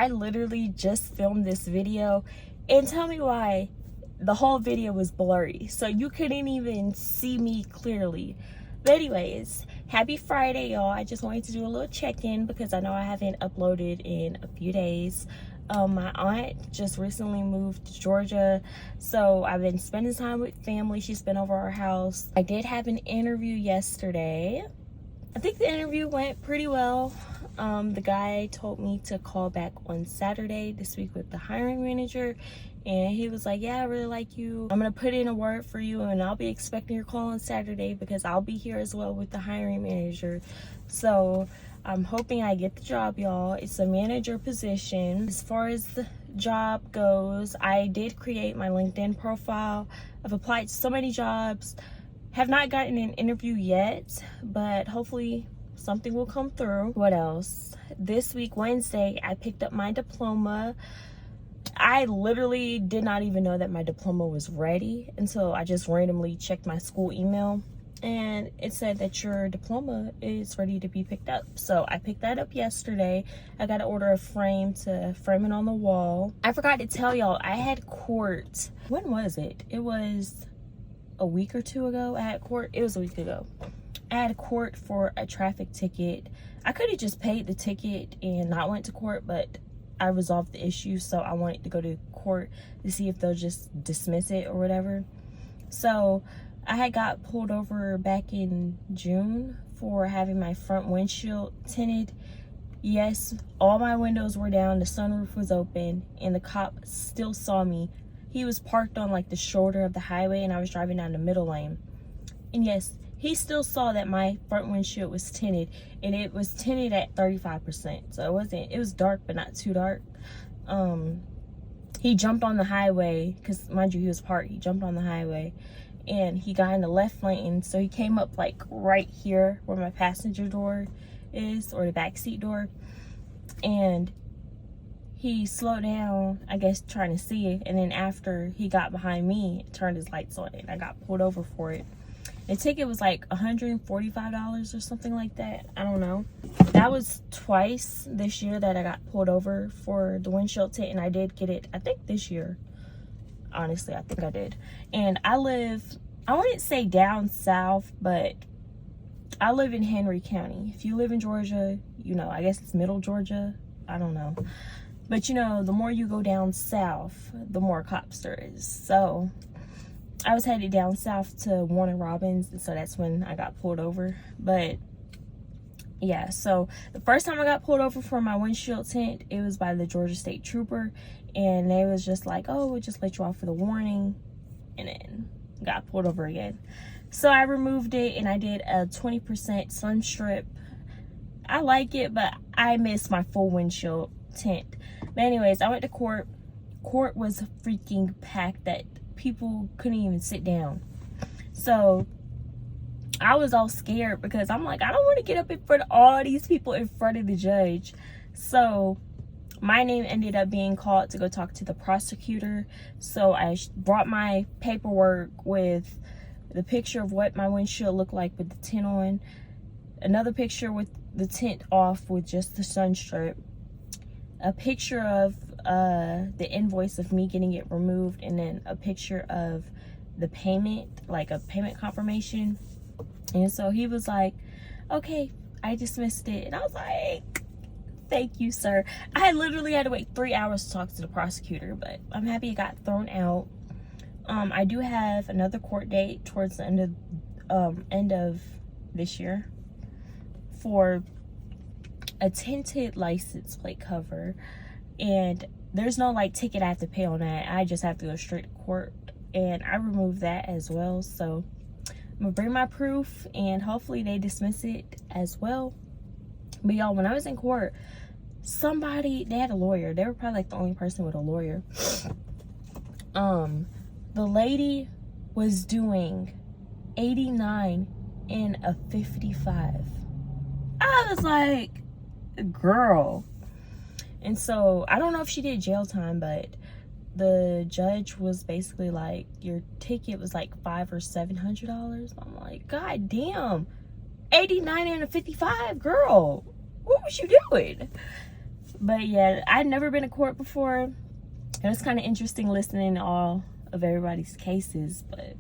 I literally just filmed this video, and tell me why the whole video was blurry, so you couldn't even see me clearly. But anyways, happy Friday, y'all. I just wanted to do a little check-in because I know I haven't uploaded in a few days. My aunt just recently moved to Georgia, so I've been spending time with family. She's been over our house. I did have an interview yesterday. I think the interview went pretty well. The guy told me to call back on Saturday this week with the hiring manager, and he was like, yeah, I really like you. I'm gonna put in a word for you, and I'll be expecting your call on Saturday because I'll be here as well with the hiring manager. So I'm hoping I get the job, y'all. It's a manager position. As far as the job goes, I did create my LinkedIn profile. I've applied to so many jobs, have not gotten an interview yet, but hopefully something will come through. What else? This week, Wednesday, I picked up my diploma. I literally did not even know that my diploma was ready until I just randomly checked my school email, and it said that your diploma is ready to be picked up. So I picked that up yesterday. I got to order a frame to frame it on the wall. I forgot to tell y'all, I had court. When was it? It was a week or two ago. I had court. It was a week ago. I had court for a traffic ticket. I could have just paid the ticket and not went to court, but I resolved the issue, so I wanted to go to court to see if they'll just dismiss it or whatever. So I had got pulled over back in June for having my front windshield tinted. Yes, all my windows were down, the sunroof was open, and the cop still saw me. He was parked on like the shoulder of the highway, and I was driving down the middle lane. And yes, he still saw that my front windshield was tinted, and it was tinted at 35%. So it was dark, but not too dark. He jumped on the highway, because mind you, he was parked. He jumped on the highway, and he got in the left lane. So he came up like right here where my passenger door is, or the back seat door. And he slowed down, I guess, trying to see it. And then after he got behind me, turned his lights on, and I got pulled over for it. The ticket was like $145 or something like that. I don't know. That was twice this year that I got pulled over for the windshield tint, and I did get it, I think, this year. Honestly, I think I did. And I wouldn't say down south, but I live in Henry County. If you live in Georgia, you know, I guess it's middle Georgia. I don't know. But you know, the more you go down south, the more cops there is. So I was headed down south to Warner Robins, and so that's when I got pulled over. But yeah, so the first time I got pulled over for my windshield tint, it was by the Georgia State Trooper, and they was just like, oh, we'll just let you off for the warning, and then got pulled over again. So I removed it, and I did a 20% sun strip. I like it, but I miss my full windshield tint. But anyways, I went to court. Court was freaking packed that people couldn't even sit down. So I was all scared because I'm like, I don't want to get up in front of all these people in front of the judge. So my name ended up being called to go talk to the prosecutor. So I brought my paperwork with the picture of what my windshield looked like with the tint on, another picture with the tint off with just the sun strip, a picture of the invoice of me getting it removed, and then a picture of the payment, like a payment confirmation. And so he was like, okay, I dismissed it. And I was like, thank you, sir. I literally had to wait 3 hours to talk to the prosecutor, but I'm happy it got thrown out. I do have another court date towards the end of this year for a tinted license plate cover, and there's no like ticket I have to pay on that. I just have to go straight to court, and I removed that as well. So I'm gonna bring my proof, and hopefully they dismiss it as well. But y'all, when I was in court, they had a lawyer. They were probably like the only person with a lawyer. The lady was doing 89 in a 55. I was like, girl. And so I don't know if she did jail time, but the judge was basically like, your ticket was like $500 or $700. I'm like, god damn, 89 and a 55, girl, what was you doing? But yeah, I'd never been to court before. It was kind of interesting listening to all of everybody's cases. But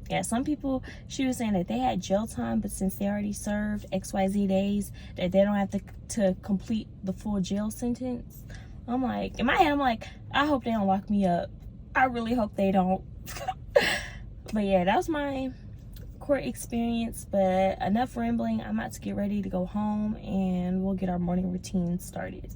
yeah, some people, she was saying that they had jail time, but since they already served XYZ days, that they don't have to complete the full jail sentence. I'm like, in my head, I'm like, I hope they don't lock me up. I really hope they don't. But yeah, that was my court experience. But enough rambling. I'm about to get ready to go home and we'll get our morning routine started.